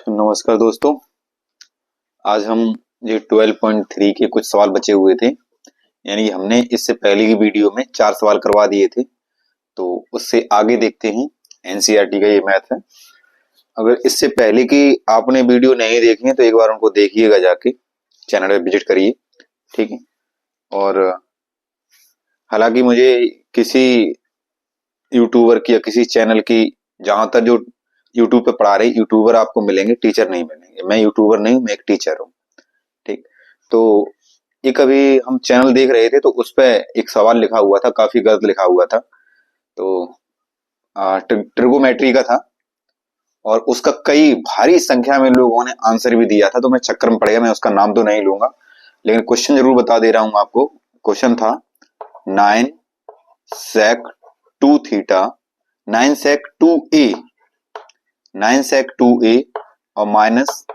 नमस्कार दोस्तों। आज हम ये 12.3 के कुछ सवाल बचे हुए थे, यानी हमने इससे पहले की वीडियो में 4 सवाल करवा दिए थे, तो उससे आगे देखते हैं। एनसीईआरटी का ये मैथ है। अगर इससे पहले की आपने वीडियो नहीं देखी है तो एक बार उनको देखिएगा, जाके चैनल पे विजिट करिए, ठीक है। और हालांकि मुझे किसी यूट्यूबर की या किसी चैनल की, जहां तक जो यूट्यूब पे पढ़ा रहे यूट्यूबर आपको मिलेंगे, टीचर नहीं मिलेंगे। मैं यूट्यूबर नहीं हूँ, मैं एक टीचर हूँ, ठीक। तो एक अभी हम चैनल देख रहे थे तो उस पे एक सवाल लिखा हुआ था, काफी गलत लिखा हुआ था। तो ट्रिगोमेट्री का था और उसका कई भारी संख्या में लोगों ने आंसर भी दिया था, तो मैं चक्कर में पड़ गया। मैं उसका नाम तो नहीं लूंगा, लेकिन क्वेश्चन जरूर बता दे रहा हूं आपको। क्वेश्चन था 9 sec 2 theta 9 sec 2a 9 sec 2a और माइनस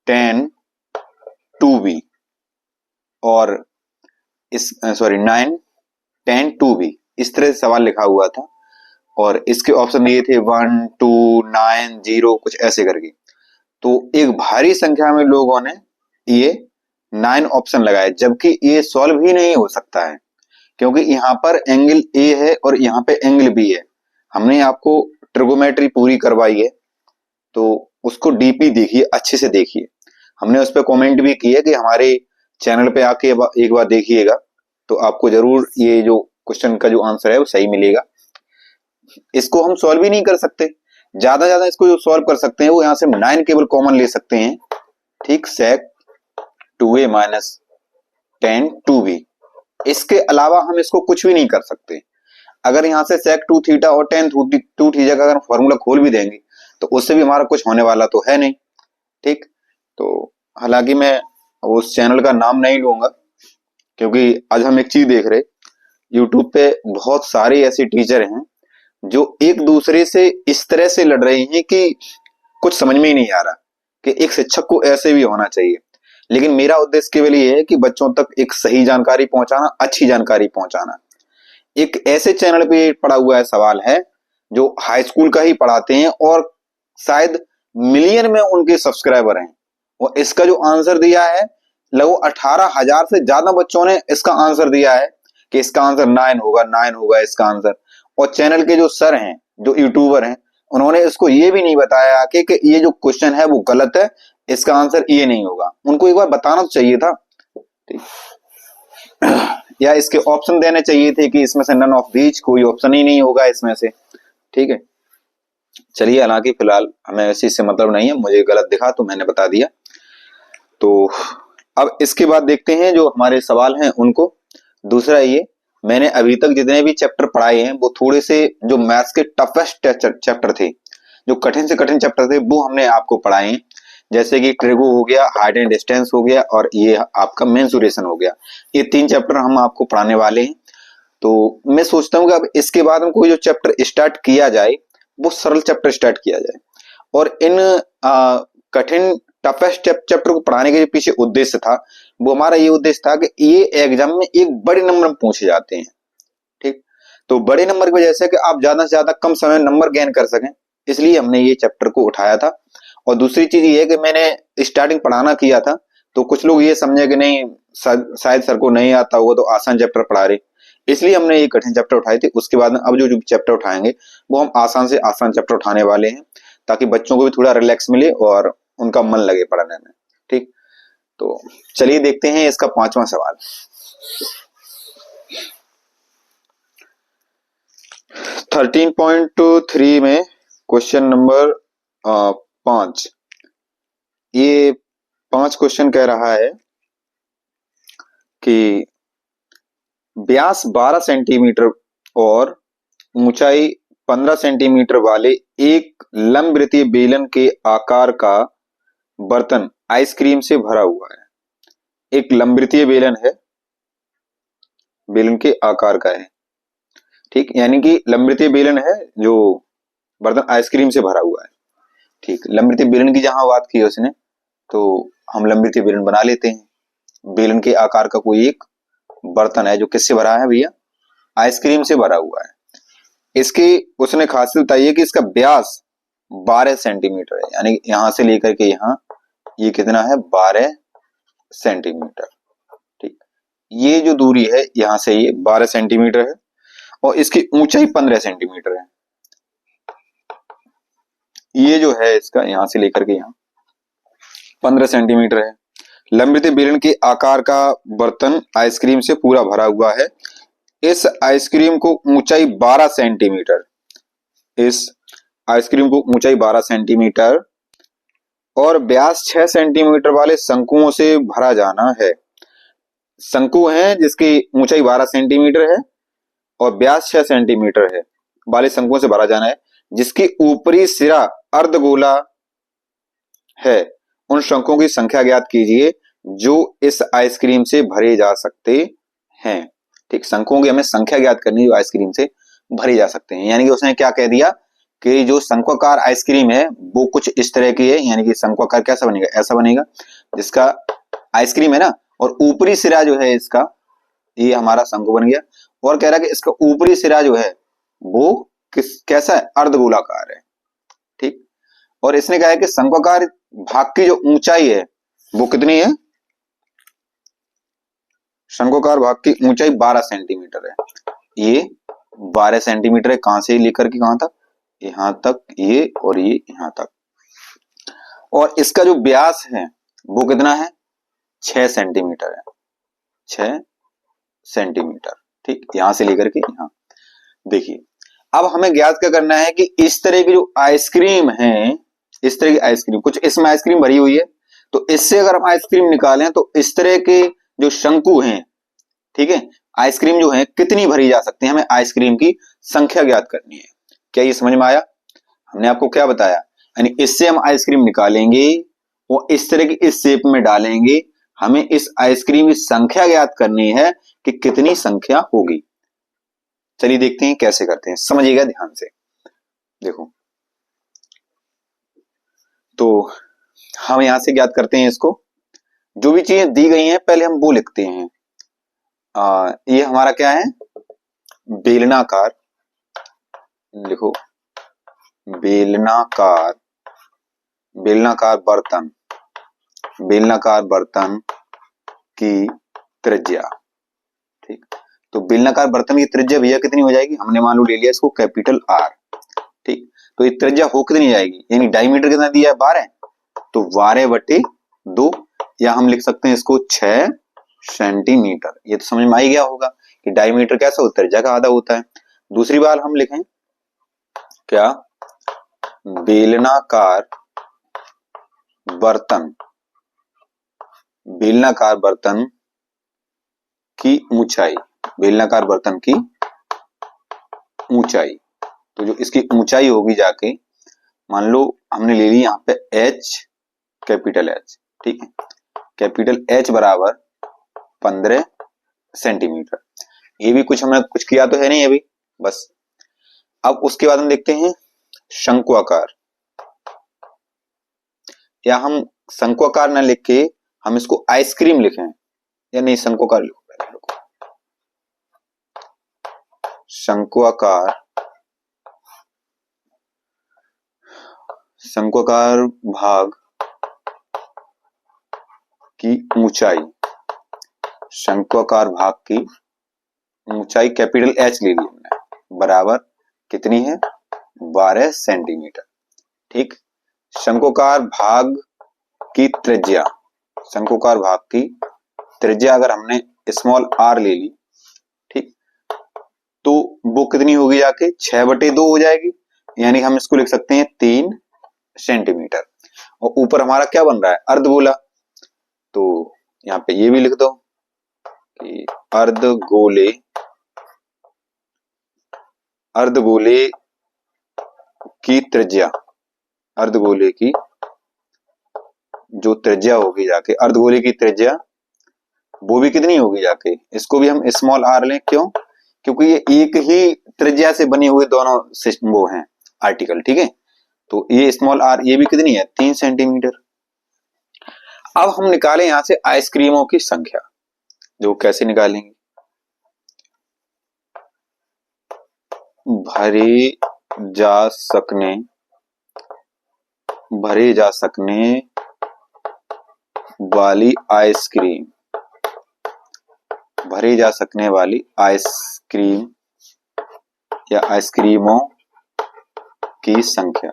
10 2b और इस 9 10 2b, इस तरह से सवाल लिखा हुआ था। और इसके ऑप्शन दिए थे 1 2 9 0 कुछ ऐसे करके। तो एक भारी संख्या में लोगों ने ये 9 ऑप्शन लगाए, जबकि ये सॉल्व ही नहीं हो सकता है, क्योंकि यहाँ पर एंगल ए है और यहाँ पे एंगल बी है। हमने आपको ट्रिगोमेट्री पूरी करवाई है, तो उसको डीपी देखिए, अच्छे से देखिए। हमने उस पर कॉमेंट भी किया कि हमारे चैनल पे आके एक बार देखिएगा, तो आपको जरूर ये जो क्वेश्चन का जो आंसर है वो सही मिलेगा। इसको हम सॉल्व ही नहीं कर सकते। ज्यादा इसको जो सॉल्व कर सकते हैं वो यहाँ से 9 केवल कॉमन ले सकते हैं, ठीक। sec 2a माइनस 10 2b, इसके अलावा हम इसको कुछ भी नहीं कर सकते। अगर यहाँ से sec 2 थीटा और 10 2 थीटा का अगर फॉर्मूला खोल भी देंगे तो उससे भी हमारा कुछ होने वाला तो है नहीं, ठीक। तो हालांकि मैं उस चैनल का नाम नहीं लूंगा, क्योंकि आज हम एक चीज देख रहे, यूट्यूब पे बहुत सारे ऐसे टीचर हैं जो एक दूसरे से इस तरह से लड़ रहे हैं कि कुछ समझ में ही नहीं आ रहा कि एक शिक्षक को ऐसे भी होना चाहिए। लेकिन मेरा उद्देश्य केवल ये है कि बच्चों तक एक सही जानकारी पहुंचाना, अच्छी जानकारी पहुंचाना। एक ऐसे चैनल पे पड़ा हुआ है सवाल है जो हाई स्कूल का ही पढ़ाते हैं और शायद मिलियन में उनके सब्सक्राइबर हैं, और इसका जो आंसर दिया है लगभग 18,000 से ज्यादा बच्चों ने इसका आंसर दिया है कि इसका आंसर 9 होगा इसका आंसर। और चैनल के जो सर हैं, जो यूट्यूबर हैं, उन्होंने इसको ये भी नहीं बताया कि ये जो क्वेश्चन है वो गलत है, इसका आंसर ये नहीं होगा। उनको एक बार बताना तो चाहिए था, ठीक। या इसके ऑप्शन देने चाहिए थे कि इसमें से नन ऑफ दीज, कोई ऑप्शन ही नहीं होगा इसमें से, ठीक है। चलिए, हालांकि फिलहाल हमें इस चीज से मतलब नहीं है, मुझे गलत दिखा तो मैंने बता दिया। तो अब इसके बाद देखते हैं जो हमारे सवाल हैं उनको। दूसरा ये, मैंने अभी तक जितने भी चैप्टर पढ़ाए हैं वो थोड़े से जो मैथ्स के टफेस्ट चैप्टर थे, जो कठिन से कठिन चैप्टर थे, वो हमने आपको पढ़ाए हैं। जैसे कि ट्रिगो हो गया, हाइट एंड डिस्टेंस हो गया, और ये आपका मेंसुरेशन हो गया। ये 3 चैप्टर हम आपको पढ़ाने वाले हैं। तो मैं सोचता हूँ कि अब इसके बाद हम कोई जो चैप्टर स्टार्ट किया जाए वो सरल चैप्टर स्टार्ट किया जाए। और इन कठिन टफेस्ट चैप्टर को पढ़ाने के पीछे उद्देश्य था, वो हमारा ये उद्देश्य था कि ये एग्जाम में एक बड़े नंबर में पूछे जाते हैं, ठीक। तो बड़े नंबर की वजह से कि आप ज्यादा से ज्यादा कम समय में नंबर गेन कर सकें, इसलिए हमने ये चैप्टर को उठाया था। और दूसरी चीज ये है कि मैंने स्टार्टिंग पढ़ाना किया था तो कुछ लोग ये समझे कि नहीं, शायद सर को नहीं आता होगा तो आसान चैप्टर पढ़ा रहे, इसलिए हमने ये कठिन चैप्टर उठाए थे। उसके बाद अब जो चैप्टर उठाएंगे वो हम आसान से आसान चैप्टर उठाने वाले हैं, ताकि बच्चों को भी थोड़ा रिलैक्स मिले और उनका मन लगे पढ़ने में, ठीक। तो चलिए देखते हैं इसका 5वां सवाल। 13.3 में क्वेश्चन नंबर 5, ये 5 क्वेश्चन कह रहा है कि व्यास 12 सेंटीमीटर और ऊंचाई 15 सेंटीमीटर वाले एक लंबवृत्तीय बेलन के आकार का बर्तन आइसक्रीम से भरा हुआ है। एक लंबवृत्तीय बेलन है, बेलन के आकार का है, ठीक। यानी कि लंबवृत्तीय बेलन है जो बर्तन आइसक्रीम से भरा हुआ है, ठीक। लंबवृत्तीय बेलन की जहां बात की है उसने, तो हम लंबवृत्तीय बेलन बना लेते हैं। बेलन के आकार का कोई एक बर्तन है जो किससे भरा है भैया, आइसक्रीम से भरा हुआ है। इसकी उसने खासियत बताई है कि इसका व्यास 12 सेंटीमीटर है, यानी यहां से लेकर के यहां ये कितना है 12 सेंटीमीटर। ठीक, ये जो दूरी है यहां से ये 12 सेंटीमीटर है और इसकी ऊंचाई 15 सेंटीमीटर है। ये जो है इसका यहां से लेकर के यहां 15 सेंटीमीटर है। लंबित बेलन के आकार का बर्तन आइसक्रीम से पूरा भरा हुआ है। इस आइसक्रीम को ऊंचाई 12 सेंटीमीटर, इस आइसक्रीम को ऊंचाई 12 सेंटीमीटर और व्यास 6 सेंटीमीटर वाले शंकुओं से भरा जाना है। शंकु है जिसकी ऊंचाई 12 सेंटीमीटर है और व्यास 6 सेंटीमीटर है वाले शंकुओं से भरा जाना है, जिसकी ऊपरी सिरा अर्धगोला है। उन शंकुओं की संख्या ज्ञात कीजिए जो इस आइसक्रीम से भरे जा सकते हैं। ठीक, शंकुओं की हमें संख्या ज्ञात करनी है जो आइसक्रीम से भरे जा सकते हैं। यानी कि उसने क्या कह दिया कि जो शंक्वाकार आइसक्रीम है वो कुछ इस तरह की है, यानी कि शंक्वाकार कैसा बनेगा, ऐसा बनेगा जिसका आइसक्रीम है ना, और ऊपरी सिरा जो है इसका ये हमारा शंकु बन गया। और कह रहा है कि इसका ऊपरी सिरा जो है वो कैसा है, अर्धगोलाकार है। ठीक, और इसने कहा है कि शंक्वाकार भाग की जो ऊंचाई है वो कितनी है, शंक्वाकार भाग की ऊंचाई 12 सेंटीमीटर है। ये 12 सेंटीमीटर है, कहां से लेकर के कहां तक, यहां तक, ये और ये यहां तक। और इसका जो व्यास है वो कितना है, 6 सेंटीमीटर है, 6 सेंटीमीटर। ठीक, यहां से लेकर के यहां। देखिए अब हमें ज्ञात क्या करना है कि इस तरह की जो आइसक्रीम है, इस तरह की आइसक्रीम, कुछ इसमें आइसक्रीम भरी हुई है, तो इससे अगर हम आइसक्रीम निकालें तो इस तरह के जो शंकु हैं, ठीक है, आइसक्रीम जो है कितनी भरी जा सकती है, हमें आइसक्रीम की संख्या ज्ञात करनी है। क्या ये समझ में आया? हमने आपको क्या बताया, यानी इससे हम आइसक्रीम निकालेंगे और इस तरह की इस शेप में डालेंगे, हमें इस आइसक्रीम की संख्या ज्ञात करनी है कि कितनी संख्या होगी। चलिए देखते हैं कैसे करते हैं, समझिएगा ध्यान से। देखो तो हम यहां से ज्ञात करते हैं इसको, जो भी चीजें दी गई हैं पहले हम वो लिखते हैं। ये हमारा क्या है, बेलनाकार, लिखो बेलनाकार, बेलनाकार बर्तन, बेलनाकार बर्तन की त्रिज्या। ठीक, तो बेलनाकार बर्तन की त्रिज्या भैया कितनी हो जाएगी, हमने मान लो ले लिया इसको कैपिटल आर। ठीक, तो ये त्रिज्या हो कितनी जाएगी, यानी डायमीटर कितना दिया है 12, तो 12/2, या हम लिख सकते हैं इसको 6 सेंटीमीटर। ये तो समझ में आ ही गया होगा कि डायमीटर कैसा होता है, त्रिज्या का आधा होता है। दूसरी बार हम लिखें क्या, बेलनाकार बर्तन, बेलनाकार बर्तन की ऊंचाई, बेलनाकार बर्तन की ऊंचाई, तो जो इसकी ऊंचाई होगी जाके, मान लो हमने ले ली यहाँ पे H, कैपिटल H, ठीक है, कैपिटल H बराबर 15 सेंटीमीटर। ये भी कुछ हमने कुछ किया तो है नहीं अभी, बस। अब उसके बाद हम देखते हैं शंक्वाकार, या हम शंक्वाकार ना लिख के हम इसको आइसक्रीम लिखें, या नहीं शंक्वाकार लिखो, पहले लिखो शंक्वाकार, शंक्वाकार भाग की ऊंचाई, शंक्वाकार भाग की ऊंचाई कैपिटल H ले ली हमने, बराबर कितनी है 12 सेंटीमीटर। ठीक, शंक्वाकार भाग की त्रिज्या, शंक्वाकार भाग की त्रिज्या अगर हमने स्मॉल r ले ली, ठीक, तो वो कितनी होगी जाके 6/2 हो जाएगी, यानी हम इसको लिख सकते हैं 3 सेंटीमीटर। और ऊपर हमारा क्या बन रहा है, अर्धगोला, तो यहाँ पे ये भी लिख दो कि अर्धगोले, अर्धगोले की त्रिज्या, अर्धगोले की जो त्रिज्या होगी जाके, अर्धगोले की त्रिज्या वो भी कितनी होगी जाके, इसको भी हम स्मॉल r लें, क्यों, क्योंकि ये एक ही त्रिज्या से बने हुए दोनों वो हैं आर्टिकल, ठीक है, तो ये स्मॉल r, ये भी कितनी है 3 सेंटीमीटर। अब हम निकालें यहां से आइसक्रीमों की संख्या, जो कैसे निकालेंगे, भरे जा सकने भरे जा सकने वाली आइसक्रीम, भरे जा सकने वाली आइसक्रीम या आइसक्रीमों की संख्या,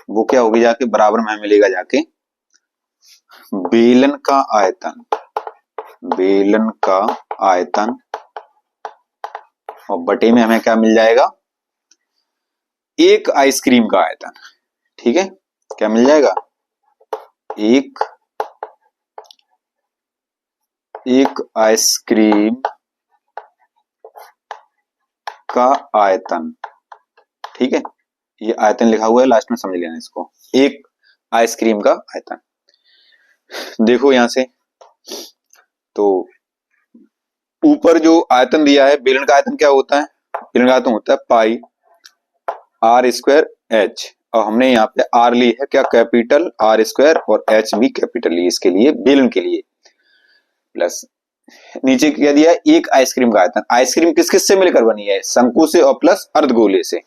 वो क्या होगी जाके बराबर में मिलेगा जाके बेलन का आयतन, बेलन का आयतन और बटे में हमें क्या मिल जाएगा, एक आइसक्रीम का आयतन। ठीक है, क्या मिल जाएगा, एक आइसक्रीम का आयतन। ठीक है, ये आयतन लिखा हुआ है, लास्ट में समझ लेना इसको, एक आइसक्रीम का आयतन। देखो यहां से, तो ऊपर जो आयतन दिया है, बेलन का आयतन क्या होता है, बेलन का आयतन होता है पाई आर स्क्वायर एच, और हमने यहाँ पे आर ली है क्या, कैपिटल आर स्क्वायर, और एच भी कैपिटल ली इसके लिए, बेलन के लिए, प्लस नीचे क्या दिया है, एक आइसक्रीम का आयतन। आइसक्रीम किस किस से मिलकर बनी है, शंकु से और प्लस अर्धगोले से।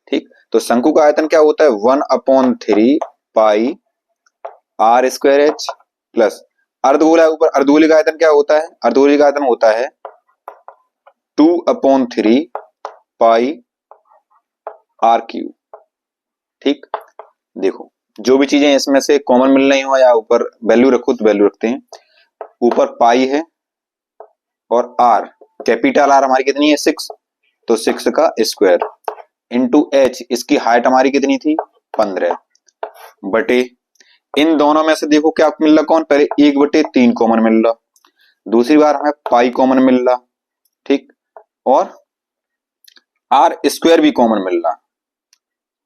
ठीक, तो शंकु का आयतन क्या होता है, 1/3 पाई आर स्क्वायर एच, प्लस अर्धगोला ऊपर, अर्धगोले का आयतन क्या होता है, अर्धगोले का आयतन होता है 2/3 पाई आर क्यूब। ठीक, देखो जो भी चीजें इसमें से कॉमन मिल रही हो या ऊपर वैल्यू रखो तो वैल्यू रखते हैं, ऊपर पाई है और आर, कैपिटल आर हमारी कितनी है 6, तो 6 का स्क्वायर इंटू एच, इसकी हाइट हमारी कितनी थी 15, बटे इन दोनों में से देखो क्या मिल रहा, कौन पहले 1/3 कॉमन मिल रहा, दूसरी बार हमें पाई कॉमन मिल रहा। ठीक, और आर स्क्वायर भी कॉमन मिल रहा,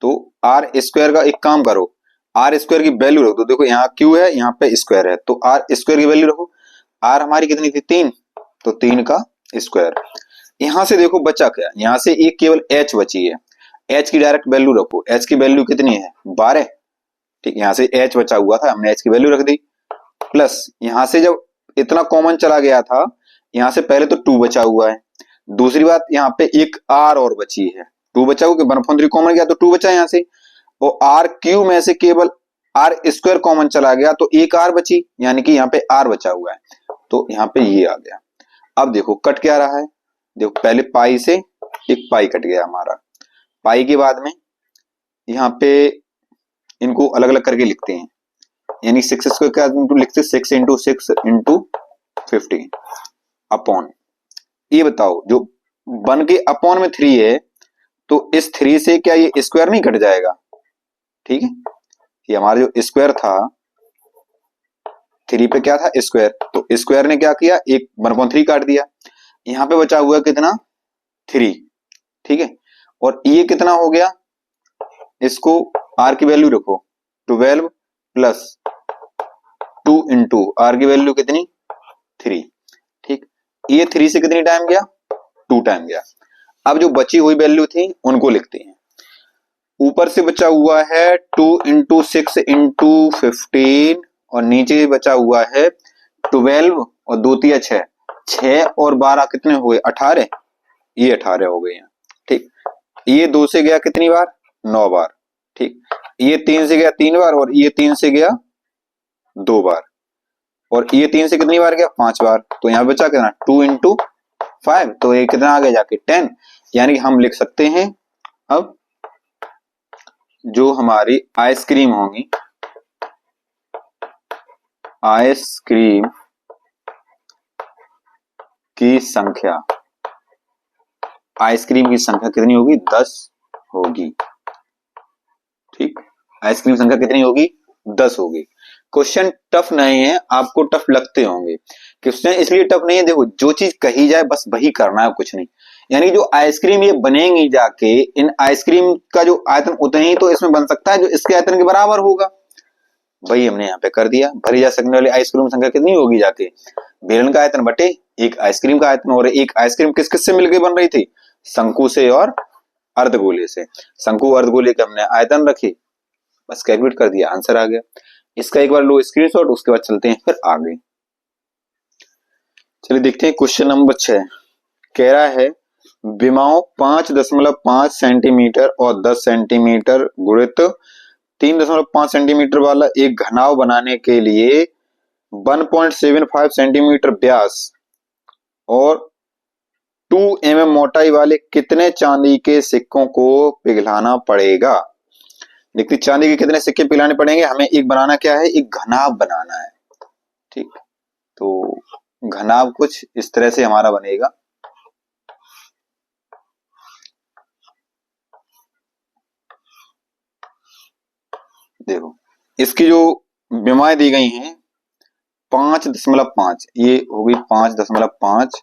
तो आर स्क्वायर का एक काम करो, आर स्क्वायर की वैल्यू रख दो, देखो यहाँ क्यू है यहाँ पे स्क्वायर है, तो आर स्क्वायर की वैल्यू रखो, आर हमारी कितनी थी 3, तो 3 का स्क्वायर। यहां से देखो बचा क्या, यहां से एक केवल एच बची है, एच की डायरेक्ट वैल्यू रखो, एच की वैल्यू कितनी है 12। ठीक, यहां से एच बचा हुआ था, हमने एच की वैल्यू रख दी, प्लस यहां से जब इतना कॉमन चला गया था, यहां से पहले तो 2 बचा हुआ है, दूसरी बात यहाँ पे एक आर और बची है, 2 बचा हुआ, 1/3 कॉमन गया तो 2 बचा यहाँ से, और आर क्यू में से केवल आर स्क्वायर कॉमन चला गया तो एक आर बची, यानी कि यहाँ पे आर बचा हुआ है, तो यहाँ पे ये आ गया। अब देखो कट क्या रहा है, देखो पहले पाई से एक पाई कट गया हमारा, पाई के बाद में यहाँ पे इनको अलग अलग करके लिखते हैं, यानी 6 स्क्वायर क्या लिखते हैं, 6 इंटू 6 इंटू 15 अपॉन, ये बताओ जो बन के अपॉन में 3 है, तो इस 3 से क्या ये स्क्वायर नहीं कट जाएगा। ठीक है, ये हमारा जो स्क्वायर था 3 पे क्या था स्क्वायर, तो स्क्वायर ने क्या किया, एक 1/3 काट दिया, यहां पे बचा हुआ कितना 3। ठीक है, और ये कितना हो गया, इसको आर की वैल्यू रखो 12 प्लस 2 इंटू आर की वैल्यू कितनी 3। ठीक, ये 3 से कितनी टाइम गया 2 टाइम गया। अब जो बची हुई वैल्यू थी उनको लिखते हैं, ऊपर से बचा हुआ है 2 इंटू 6 इंटू 15, और नीचे बचा हुआ है 12 और 2 3 6, 6 और 12 कितने हुए 18, ये 18 हो गए हैं। ठीक, ये 2 से गया कितनी बार 9 बार। ठीक, ये 3 से गया 3 बार, और ये 3 से गया 2 बार, और ये 3 से कितनी बार गया 5 बार, तो यहाँ बचा कितना 2 इंटू 5, तो ये कितना आ गया जाके 10, यानी हम लिख सकते हैं अब जो हमारी आइसक्रीम होंगी, आइसक्रीम की संख्या, आइसक्रीम की संख्या कितनी होगी 10 होगी। ठीक, आइसक्रीम संख्या कितनी होगी 10 होगी। क्वेश्चन टफ नहीं है, आपको टफ लगते होंगे, क्वेश्चन इसलिए टफ नहीं है, देखो जो चीज कही जाए बस वही करना है, कुछ नहीं, यानी जो आइसक्रीम ये बनेंगी जाके, इन आइसक्रीम का जो आयतन उतना ही तो इसमें बन सकता है जो इसके आयतन के बराबर होगा, वही हमने यहाँ पे कर दिया। भरी जा सकने वाली आइसक्रीम संख्या कितनी होगी जाके, बेलन का आयतन बटे एक आइसक्रीम का आयतन, और एक आइसक्रीम किस किस से मिलकर बन रही थी, शंकु से और अर्धगोले से, शंकु अर्धगोले के हमने आयतन रखे, बस कैलकुलेट कर दिया, आंसर आ गया। इसका एक बार लो स्क्रीनशॉट, उसके बाद चलते हैं फिर आगे। चलिए देखते हैं क्वेश्चन नंबर 6, कह रहा है विमाओं 5.5 सेंटीमीटर और 10 सेंटीमीटर गुणित 3.5 सेंटीमीटर वाला एक घनाव बनाने के लिए 1.75 सेंटीमीटर व्यास और 2 mm मोटाई वाले कितने चांदी के सिक्कों को पिघलाना पड़ेगा। देखिए चांदी के कितने सिक्के पिघलाने पड़ेंगे, हमें एक बनाना क्या है, एक घनाव बनाना है। ठीक, तो घनाव कुछ इस तरह से हमारा बनेगा। देखो इसकी जो विमाएं दी गई हैं 5.5, ये हो गई 5.5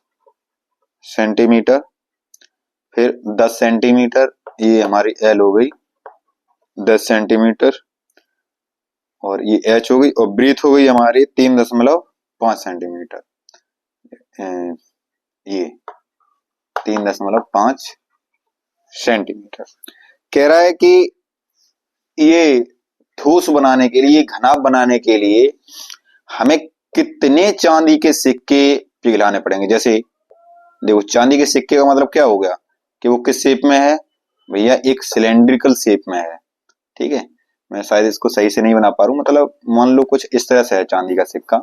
सेंटीमीटर, फिर 10 सेंटीमीटर, ये हमारी एल हो गई 10 सेंटीमीटर, और ये एच हो गई, और ब्रीथ हो गई हमारी 3.5 सेंटीमीटर। ये 3.5 सेंटीमीटर। कह रहा है कि ये ठोस बनाने के लिए, घनाभ बनाने के लिए हमें कितने चांदी के सिक्के पिघलाने पड़ेंगे। जैसे देखो चांदी के सिक्के का मतलब क्या हो गया कि वो किस शेप में है भैया, एक सिलेंड्रिकल शेप में है। ठीक है, मैं शायद इसको सही से नहीं बना पा रहा हूं, मतलब मान लो कुछ इस तरह से है चांदी का सिक्का।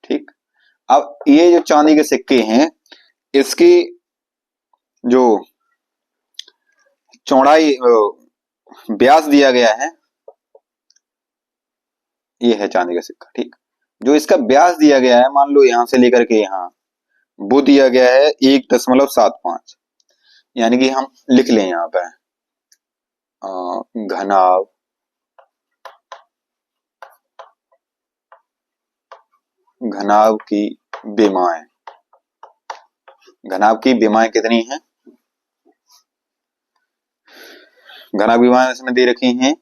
ठीक, अब ये जो चांदी के सिक्के हैं इसकी जो चौड़ाई व्यास दिया गया है, ये है चांदी का सिक्का। ठीक, जो इसका व्यास दिया गया है, मान लो यहां से लेकर के यहां, वो दिया गया है 1.75, यानी कि हम लिख लें यहां पे घनाभ घनाभ की विमाएं, घनाभ की विमाएं कितनी हैं, घनाभ की विमाएं इसमें दे रखी हैं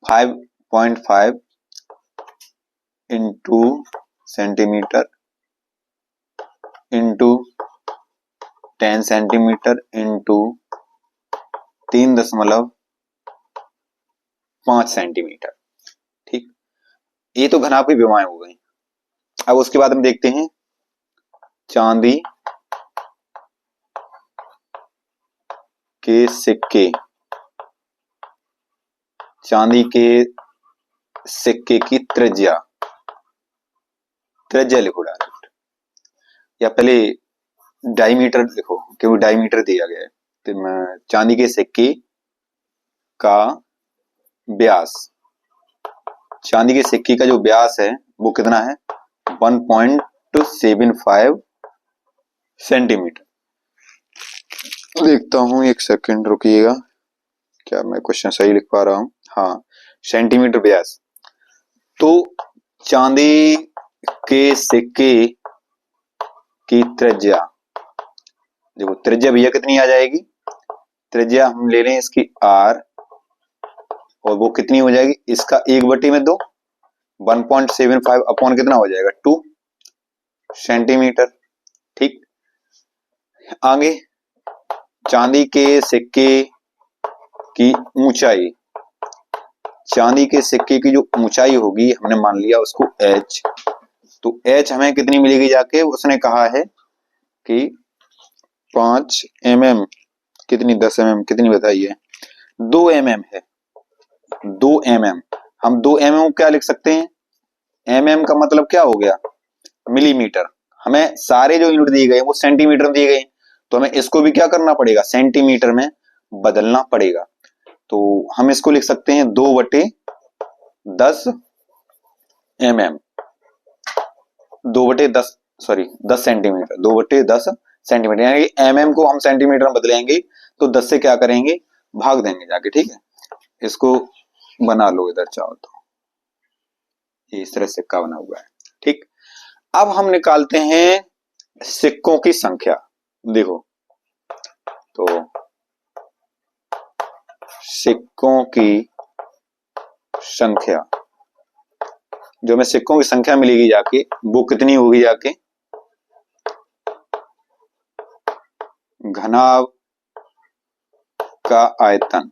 5.5 into centimetre into 10 centimetre into 3.5 centimetre. ठीक, ये तो घनाभ की विमाएं हो गई। अब उसके बाद हम देखते हैं चांदी के सिक्के, चांदी के सिक्के की त्रिज्या, त्रिज्या लिखो डायरेक्ट, या पहले डायमीटर लिखो क्योंकि डायमीटर दिया गया है। तो चांदी के सिक्के का व्यास, चांदी के सिक्के का जो व्यास है वो कितना है 1.75 सेंटीमीटर। देखता हूं, एक सेकंड रुकिएगा, क्या मैं क्वेश्चन सही लिख पा रहा हूं। हाँ, सेंटीमीटर व्यास। तो चांदी के सिक्के की त्रिज्या, देखो त्रिज्या भैया कितनी आ जाएगी, त्रिज्या हम ले लें इसकी r, और वो कितनी हो जाएगी, इसका 1/2, 1.75 अपॉन कितना हो जाएगा 2 सेंटीमीटर। ठीक, आगे चांदी के सिक्के की ऊंचाई, चांदी के सिक्के की जो ऊंचाई होगी हमने मान लिया उसको h, तो h हमें कितनी मिलेगी जाके, उसने कहा है कि 5 mm, कितनी 10 mm कितनी बताइए, 2 mm है, 2 mm। हम 2 mm क्या लिख सकते हैं, mm का मतलब क्या हो गया मिलीमीटर, हमें सारे जो यूनिट दिए गए वो सेंटीमीटर में दिए गए, तो हमें इसको भी क्या करना पड़ेगा सेंटीमीटर में बदलना पड़ेगा। तो हम इसको लिख सकते हैं 2/10 mm, 2/10 सॉरी 10 सेंटीमीटर, 2/10 सेंटीमीटर, यानी कि mm को हम सेंटीमीटर में बदलेंगे तो 10 से क्या करेंगे भाग देंगे जाके। ठीक है, इसको बना लो इधर चाहो तो, ये इस तरह सिक्का बना हुआ है। ठीक, अब हम निकालते हैं सिक्कों की संख्या। देखो तो सिक्कों की संख्या, जो हमें सिक्कों की संख्या मिलेगी जाके वो कितनी होगी जाके, घनाभ का आयतन,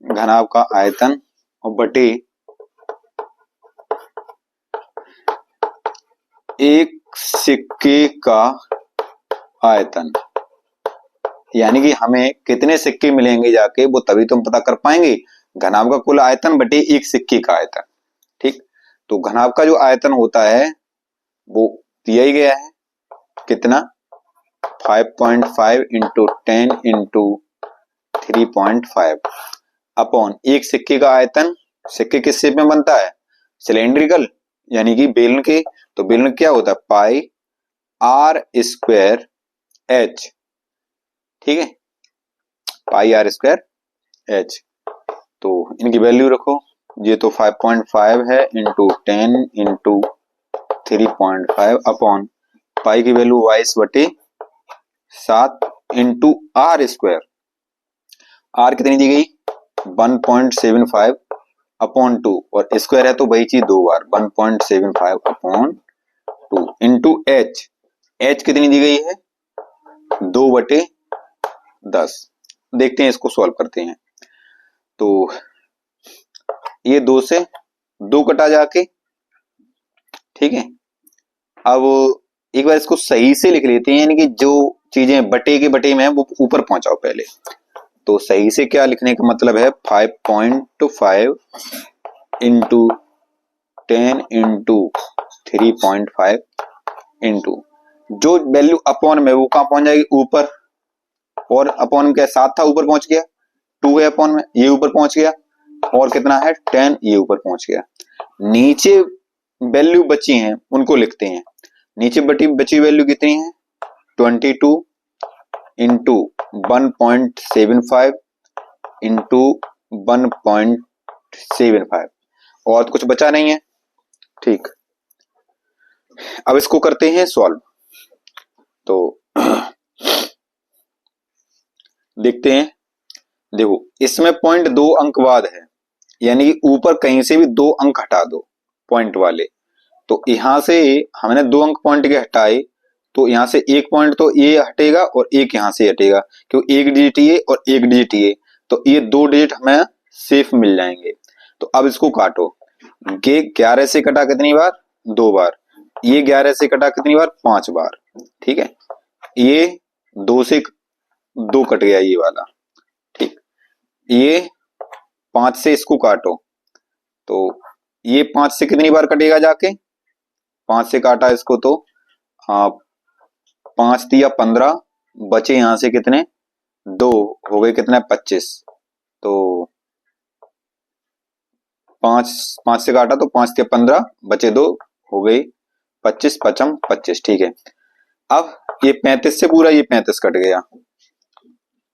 घनाभ का आयतन और बटे एक सिक्के का आयतन, यानी कि हमें कितने सिक्के मिलेंगे जाके वो तभी तो हम पता कर पाएंगे। घनाभ का कुल आयतन बटे एक सिक्के का आयतन। ठीक, तो घनाभ का जो आयतन होता है वो दिया ही गया है, कितना 5.5 इंटू 10 इंटू 3.5 अपॉन एक सिक्के का आयतन। सिक्के किस शेप में बनता है? सिलेंड्रिकल, यानी कि बेलन के। तो बेलन क्या होता है? पाई आर स्क्वायर एच। ठीक है, पाई आर स्क्वायर एच। तो इनकी वैल्यू रखो, ये तो 5.5 है इंटू 10 इंटू 3.5 अपॉन पाई की value 22/7 into r square. R कितनी दी गई? 1.75 अपॉन 2 और स्क्वायर है तो वही चीज दो बार 1.75 अपॉन 2 इंटू एच। एच कितनी दी गई है? 2/10। देखते हैं, इसको सॉल्व करते हैं। तो ये 2 से 2 कटा जाके, ठीक है। अब एक बार इसको सही से लिख लेते हैं, यानी कि जो चीजें बटे के बटे में है वो ऊपर पहुंचाओ पहले। तो सही से क्या लिखने का मतलब है? 5.5 इंटू 10 इंटू 3.5 इंटू जो वैल्यू अपॉन में वो कहां पहुंच जाएगी? ऊपर। और अपॉन में क्या 7 था, ऊपर पहुंच गया। 2 है अपॉन में, ये ऊपर पहुंच गया। और कितना है? 10, ये ऊपर पहुंच गया। नीचे वैल्यू बची हैं उनको लिखते हैं। नीचे बची वैल्यू कितनी है? 22 इंटू 1.75 इंटू 1.75 और तो कुछ बचा नहीं है। ठीक, अब इसको करते हैं सॉल्व। तो देखते हैं, देखो इसमें 0.2 अंक बाद है, यानी कि ऊपर कहीं से भी 2 अंक हटा दो पॉइंट वाले। तो यहां से हमने 2 अंक पॉइंट के हटाए, तो यहां से एक पॉइंट तो ये हटेगा और एक यहां से हटेगा, क्योंकि एक डिजिट ये और एक डिजिट ये, तो ये 2 डिजिट हमें सेफ मिल जाएंगे। तो अब इसको काटो। ये 11 से कटा कितनी बार? 2 बार। ये 11 से कटा कितनी बार? 5 बार। ठीक है, ये 2 से 2 कट गया ये वाला। ठीक, ये 5 से इसको काटो, तो ये 5 से कितनी बार कटेगा जाके? 5 से काटा इसको तो 5 दिया 15, बचे यहां से कितने? 2 हो गए, कितने? 25। तो 5 से काटा तो 5 दिया 15, बचे 2 हो गई 25, 55 25। ठीक है, अब ये 35 से पूरा ये 35 कट गया।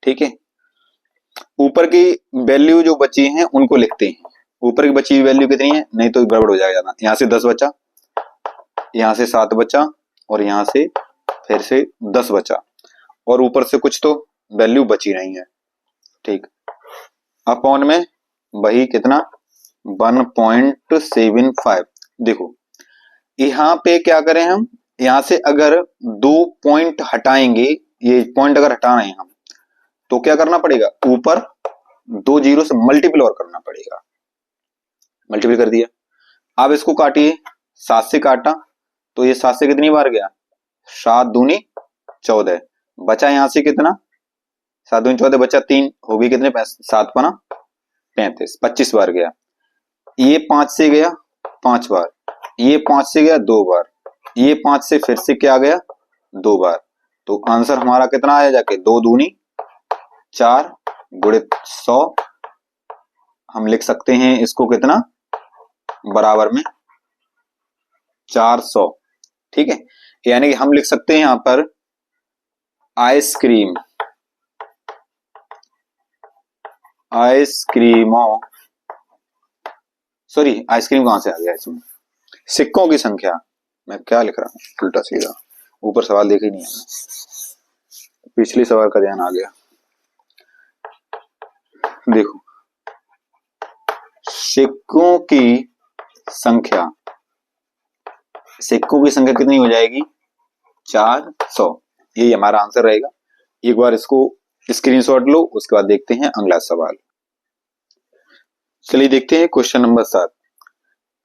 ठीक है, ऊपर की वैल्यू जो बची हैं उनको लिखते हैं। ऊपर की बची हुई वैल्यू कितनी है? नहीं तो गड़बड़ हो जाएगा। यहां से 10 बचा, यहां से 7 बचा और यहां से फिर से 10 बचा, और ऊपर से कुछ तो वैल्यू बची नहीं है। ठीक, अपॉन में वही कितना? 1.75। देखो यहां पे क्या करें हम? यहां से अगर 2 पॉइंट हटाएंगे, ये पॉइंट अगर हटा रहे हैं हम, तो क्या करना पड़ेगा? ऊपर 2 जीरो से मल्टीपल और करना पड़ेगा। मल्टीपल कर दिया। अब इसको काटिए, 7 से काटा तो ये 7 से कितनी बार गया? 7 दूनी 14। बचा यहां से कितना? 7 दूनी 14, बचा 3, हो गई कितने? 7 पना 35, 25 बार गया। ये 5 से गया 5 बार, ये 5 से गया 2 बार, ये 5 से फिर से क्या गया? 2 बार। तो आंसर हमारा कितना आया जाके? 2 दूनी 4 गुणित 100। हम लिख सकते हैं इसको कितना? बराबर में 400। ठीक है, यानी कि हम लिख सकते हैं यहां पर आइसक्रीमों सॉरी, आइसक्रीम कहां से आ गया इसमें? सिक्कों की संख्या। मैं क्या लिख रहा हूं उल्टा सीधा, ऊपर सवाल देखे नहीं है, पिछले सवाल का ध्यान आ गया। देखो सिक्कों की संख्या कितनी हो जाएगी? 400। यही हमारा आंसर रहेगा। एक बार इसको स्क्रीनशॉट लो, उसके बाद देखते हैं अगला सवाल। चलिए देखते हैं क्वेश्चन नंबर 7।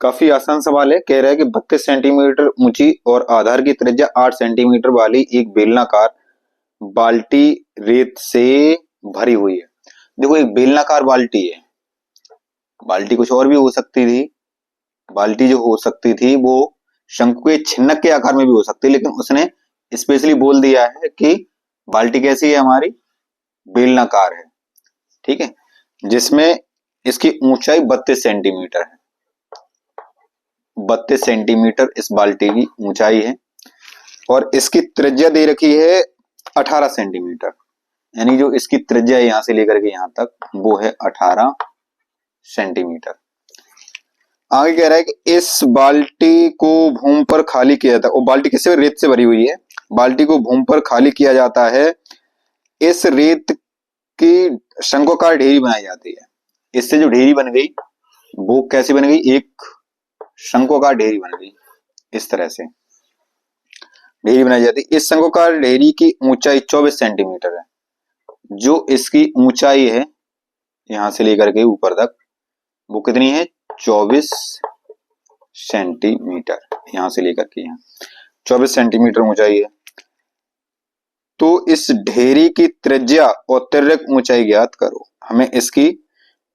काफी आसान सवाल है। कह रहा है कि 32 सेंटीमीटर ऊंची और आधार की त्रिज्या 8 सेंटीमीटर वाली एक बेलनाकार बाल्टी रेत से भरी हुई है। देखो एक बेलनाकार बाल्टी है, बाल्टी कुछ और भी हो सकती थी, बाल्टी जो हो सकती थी वो शंकु के छिन्नक के आकार में भी हो सकती है, लेकिन उसने स्पेशली बोल दिया है कि बाल्टी कैसी है हमारी, बेलनाकार है। ठीक है, जिसमें इसकी ऊंचाई 32 सेंटीमीटर है, 32 सेंटीमीटर इस बाल्टी की ऊंचाई है और इसकी त्रिज्या दे रखी है 18 सेंटीमीटर, यानी जो इसकी त्रिज्या है यहां से लेकर के यहां तक वो है 18 सेंटीमीटर। आगे कह रहा है कि इस बाल्टी को भूमि पर खाली किया जाता है, और बाल्टी किससे, रेत से भरी हुई है, बाल्टी को भूमि पर खाली किया जाता है। इस रेत की शंक्वाकार ढेरी बनाई जाती है। इससे जो ढेरी बन गई वो कैसे बन गई, एक शंक्वाकार ढेरी बन गई, इस तरह से ढेरी बनाई जाती है। इस शंक्वाकार ढेरी की ऊंचाई 24 सेंटीमीटर है, जो इसकी ऊंचाई है यहां से लेकर के ऊपर तक वो कितनी है, 24 सेंटीमीटर, यहां से लेकर के यहाँ 24 सेंटीमीटर ऊंचाई है। तो इस ढेरी की त्रिज्या और तिर्यक ऊंचाई ज्ञात करो। हमें इसकी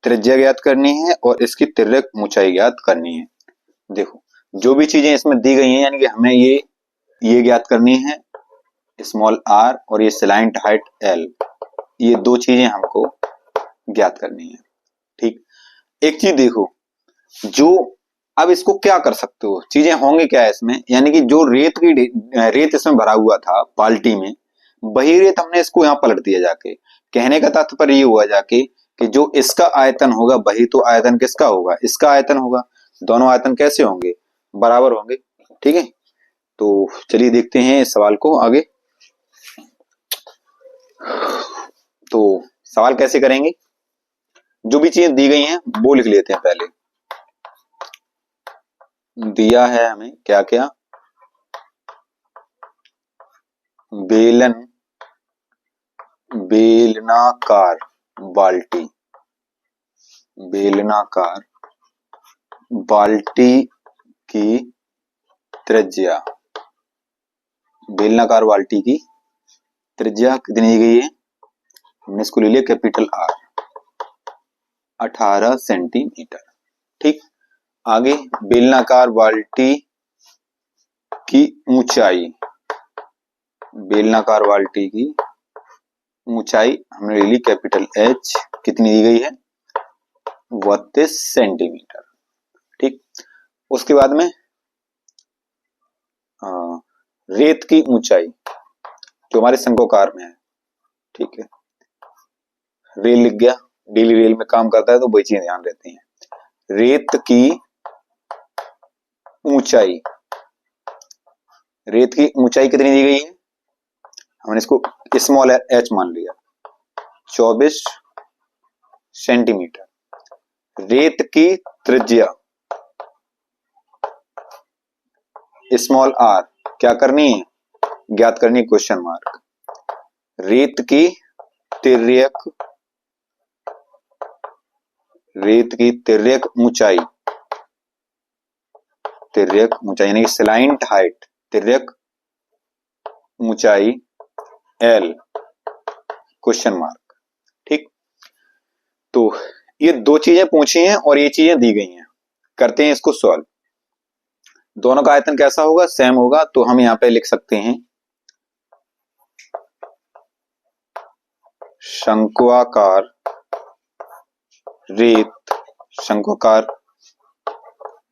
त्रिज्या ज्ञात करनी है और इसकी तिर्यक ऊंचाई ज्ञात करनी है। देखो जो भी चीजें इसमें दी गई हैं, यानी कि हमें ये ज्ञात करनी है, स्मॉल आर और ये स्लाइंट हाइट एल, ये दो चीजें हमको ज्ञात करनी है। ठीक, एक चीज देखो, जो अब इसको क्या कर सकते हो, चीजें होंगी क्या इसमें, यानी कि जो रेत इसमें भरा हुआ था बाल्टी में, वही रेत हमने इसको यहाँ पलट दिया जाके। कहने का तात्पर्य ये हुआ जाके कि जो इसका आयतन होगा वही तो आयतन किसका होगा, इसका आयतन होगा। दोनों आयतन कैसे होंगे, बराबर होंगे। ठीक है, तो चलिए देखते हैं इस सवाल को आगे। तो सवाल कैसे करेंगे, जो भी चीजें दी गई हैं वो लिख लेते हैं। पहले दिया है हमें क्या क्या, बेलन, बेलनाकार बाल्टी, बेलनाकार बाल्टी की त्रिज्या, बेलनाकार बाल्टी की त्रिज्या कितनी दी गई है, हमने इसको ले लिया कैपिटल आर, 18 सेंटीमीटर। ठीक, आगे बेलनाकार बाल्टी की ऊंचाई, बेलनाकार बाल्टी की ऊंचाई हमने ले ली कैपिटल एच, कितनी दी गई है, 32 सेंटीमीटर। ठीक, उसके बाद में रेत की ऊंचाई जो हमारे शंक्वाकार में है। ठीक है, रेल लिख गया, डेली रेल में काम करता है तो वही चीजें ध्यान रहती हैं। रेत की ऊंचाई, रेत की ऊंचाई कितनी दी गई है, हमने इसको स्मॉल एच मान लिया, 24 सेंटीमीटर। रेत की त्रिज्या स्मॉल आर क्या करनी है, ज्ञात करनी है, क्वेश्चन मार्क। रेत की तिर्यक, रेत की तिर्यक ऊंचाई, तिर्यक ऊंचाई यानी कि स्लाइंट हाइट, तिर्यक ऊंचाई एल, क्वेश्चन मार्क। ठीक, तो ये दो चीजें पूछी हैं और ये चीजें दी गई हैं, करते हैं इसको सॉल्व। दोनों का आयतन कैसा होगा, सेम होगा, तो हम यहां पे लिख सकते हैं शंक्वाकार रेत, शंक्वाकार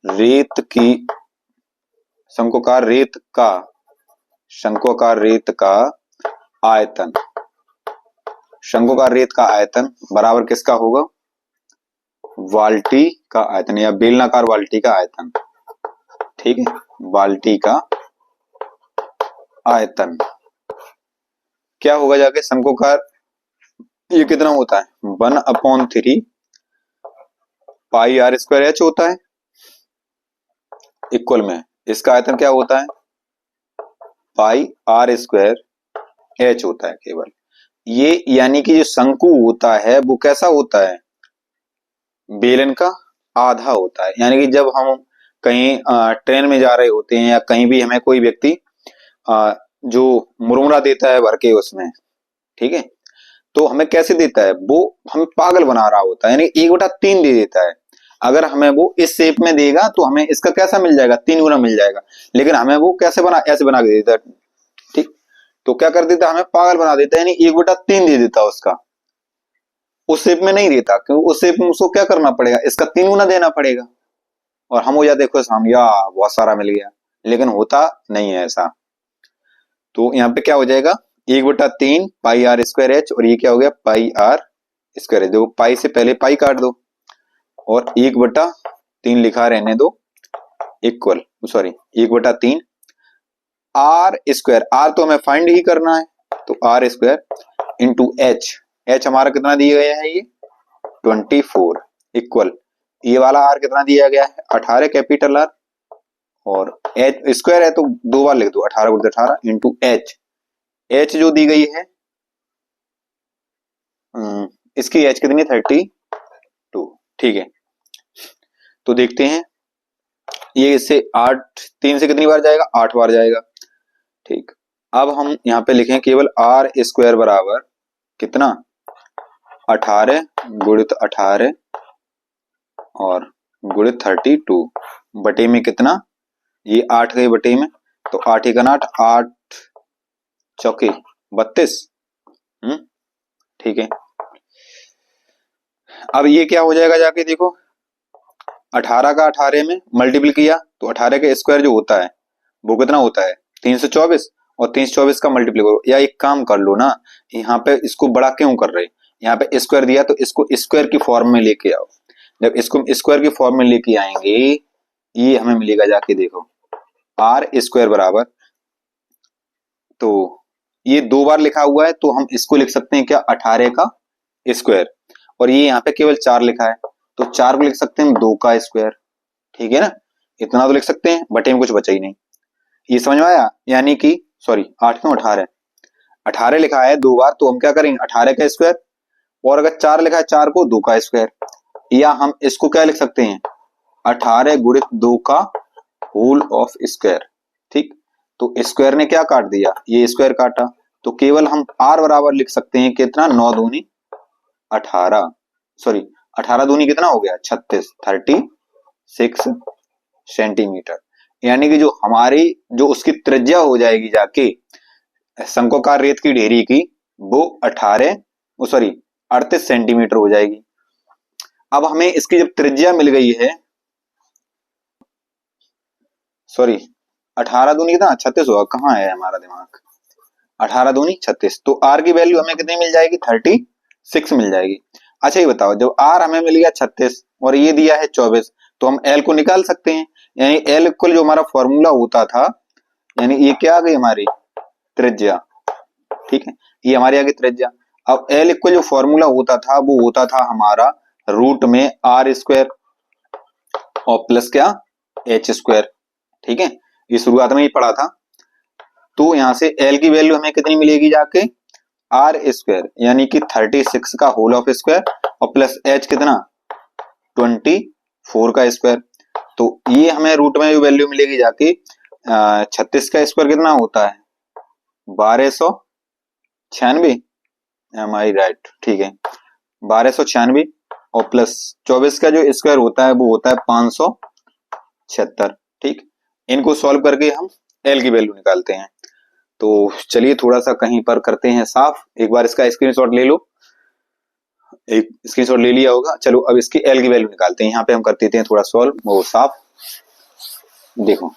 रेत की, शंक्वाकार रेत का, शंक्वाकार रेत का आयतन, शंक्वाकार रेत का आयतन बराबर किसका होगा, बाल्टी का आयतन या बेलनाकार बाल्टी का आयतन। ठीक है, बाल्टी का आयतन क्या होगा जाके, शंक्वाकार ये कितना होता है, 1/3 पाई आर स्क्वायर एच होता है, इक्वल में इसका आयतन क्या होता है, पाई आर स्क्वायर एच होता है केवल। ये यानी कि जो शंकु होता है वो कैसा होता है, बेलन का आधा होता है। यानी कि जब हम कहीं ट्रेन में जा रहे होते हैं या कहीं भी हमें कोई व्यक्ति जो मुरमुरा देता है भर के उसमें, ठीक है, तो हमें कैसे देता है, वो हमें पागल बना रहा होता है, यानी 1/3 दे देता है। अगर हमें वो इस शेप में देगा तो हमें इसका कैसा मिल जाएगा, 3 गुना मिल जाएगा, लेकिन हमें वो कैसे बना, ऐसे बना के देता है, ठीक। तो क्या कर देता है, हमें पागल बना देता है, यानी 1/3 दे देता है उसका, उस शेप में नहीं देता, क्योंकि उस शेप में उसको क्या करना पड़ेगा, इसका 3 गुना देना पड़ेगा, और हम हो जाते खुश, हम या बहुत सारा मिल गया, लेकिन होता नहीं है ऐसा। तो यहाँ पे क्या हो जाएगा, 1/3 पाई आर स्क्वायर एच, और ये क्या हो गया, पाई आर स्क्वायर एच। देखो पाई से पहले पाई काट दो, और 1/3 लिखा रहने दो, equal, sorry 1/3 r square, r तो हमें फाइंड ही करना है, तो r square into h, h हमारा कितना दिया गया है, ये 24, इक्वल, ये वाला आर कितना दिया गया है, 18 कैपिटल आर, और एच स्क्वायर है तो 2 बार लिख दो, 18 × 18 इंटू एच, एच जो दी गई है, इसकी एच कितनी, 32, ठीक है। तो देखते हैं, ये इससे 8, 3 से कितनी बार जाएगा, 8 बार जाएगा, ठीक। अब हम यहाँ पे लिखें केवल आर स्क्वायर बराबर कितना, 18 गुणित 18 और गुणित 32 बटे में कितना, ये 8 गए बटे में, तो 8 × 8, 8 चौके 32, ठीक है। अब ये क्या हो जाएगा, जाके देखो, 18 का 18 में मल्टीपल किया तो 18 का स्क्वायर जो होता है वो कितना होता है, 324, और 324 का मल्टीप्लाई करो, या एक काम कर लो ना, यहाँ पे इसको बड़ा क्यों कर रहे, यहाँ पे स्क्वायर दिया तो इसको स्क्वायर की फॉर्म में लेके आओ, जब इसको स्क्वायर की फॉर्म में लेके आएंगे, ये हमें मिलेगा, जाके देखो, आर स्क्वायर बराबर, तो ये 2 बार लिखा हुआ है तो हम इसको लिख सकते हैं क्या, 18 का स्क्वायर, और ये यहाँ पे केवल 4 लिखा है, तो 4 को लिख सकते हैं हम 2 का स्क्वायर, ठीक है ना, इतना तो लिख सकते हैं, बटे में कुछ बचा ही नहीं, ये समझ में आया, यानी कि सॉरी 8 क्यों, 18, 18 लिखा है 2 बार, तो हम क्या करेंगे, 18 का स्क्वायर, और अगर 4 लिखा है 4 को 2 का स्क्वायर, या हम इसको क्या लिख सकते हैं, 18 गुणित 2 का होल ऑफ स्क्वायर, ठीक। तो स्क्वायर ने क्या काट दिया, ये स्क्वायर काटा, तो केवल हम आर बराबर लिख सकते हैं कितना, 9 दूनी 18, सॉरी 18 दूनी कितना हो गया, 36, 36 सेंटीमीटर, यानी कि जो हमारी, जो उसकी त्रिज्या हो जाएगी जाके शंक्वाकार रेत की ढेरी की, वो 38 सेंटीमीटर हो जाएगी। अब हमें इसकी जब त्रिज्या मिल गई है, सॉरी 18 दूनी कितना, 36 होगा, कहाँ है हमारा दिमाग, 18 दूनी 36, तो आर की वैल्यू हमें कितनी मिल जाएगी, 36 मिल जाएगी। अच्छा ये बताओ, जब आर हमें मिल गया 36 और ये दिया है 24, तो हम एल को निकाल सकते हैं, यानी एल इक्वल जो हमारा फॉर्मूला होता था, यानी ये क्या आ गई हमारी त्रिज्या, ठीक है, ये हमारी आ गई त्रिज्या। अब एल इक्वल जो फॉर्मूला होता था वो होता था हमारा रूट में आर स्क्वायर और प्लस क्या, एच स्क्वायर, ठीक है, ये शुरुआत में ही पढ़ा था। तो यहां से एल की वैल्यू हमें कितनी मिलेगी, जाके आर स्क्वायर, यानी कि 36 का होल ऑफ स्क्वायर, और प्लस एच कितना, 24 का स्क्वायर, तो ये हमें रूट में जो वैल्यू मिलेगी जाके 36 का स्क्वायर कितना होता है, 1296, एम आई राइट, ठीक है, 1296, और प्लस 24 का जो स्क्वायर होता है वो होता है 576, ठीक। इनको सॉल्व करके हम एल की वैल्यू निकालते हैं। तो चलिए थोड़ा सा कहीं पर करते हैं साफ, एक बार इसका स्क्रीनशॉट ले लो, एक स्क्रीनशॉट ले लिया होगा, चलो अब इसकी एल की वैल्यू निकालते हैं, यहाँ पे हम कर देते हैं थोड़ा सॉल्व, वो साफ, देखो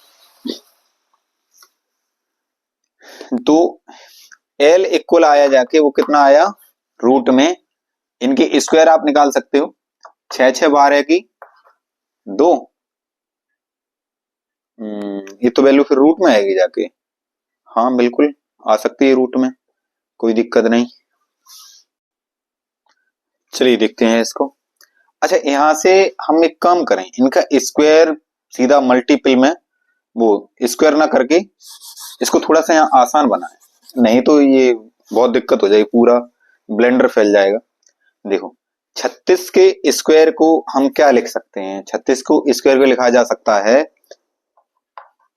तो एल इक्वल आया जाके वो कितना आया, रूट में इनके स्क्वायर आप निकाल सकते हो, 6 12 की 2, ये तो वैल्यू फिर रूट में आएगी जाके, हाँ बिल्कुल आ सकती है रूट में, कोई दिक्कत नहीं। चलिए देखते हैं इसको। अच्छा यहां से हम एक काम करें, इनका स्क्वायर सीधा मल्टीपल में वो स्क्वायर ना करके इसको थोड़ा सा यहाँ आसान बनाए, नहीं तो ये बहुत दिक्कत हो जाएगी, पूरा ब्लेंडर फैल जाएगा। देखो 36 के स्क्वायर को हम क्या लिख सकते हैं, 36 को स्क्वायर को लिखा जा सकता है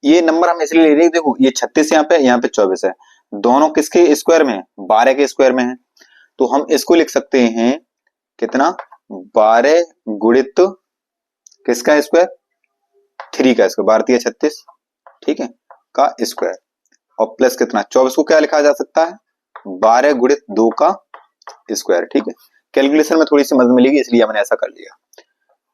ये नंबर हम इसलिए ले रहे हैं, देखो ये 36 यहाँ पे 24 है, दोनों किसके स्क्वायर में है, 12 के स्क्वायर में है। तो हम इसको लिख सकते हैं कितना, 12 गुणित किसका स्क्वायर, 3 का स्क्वायर, 12 36, ठीक है, का स्क्वायर, और प्लस कितना 24 को क्या लिखा जा सकता है, 12 गुणित 2 का स्क्वायर, ठीक है। कैलकुलेशन में थोड़ी सी मदद मिलेगी इसलिए हमने ऐसा कर लिया।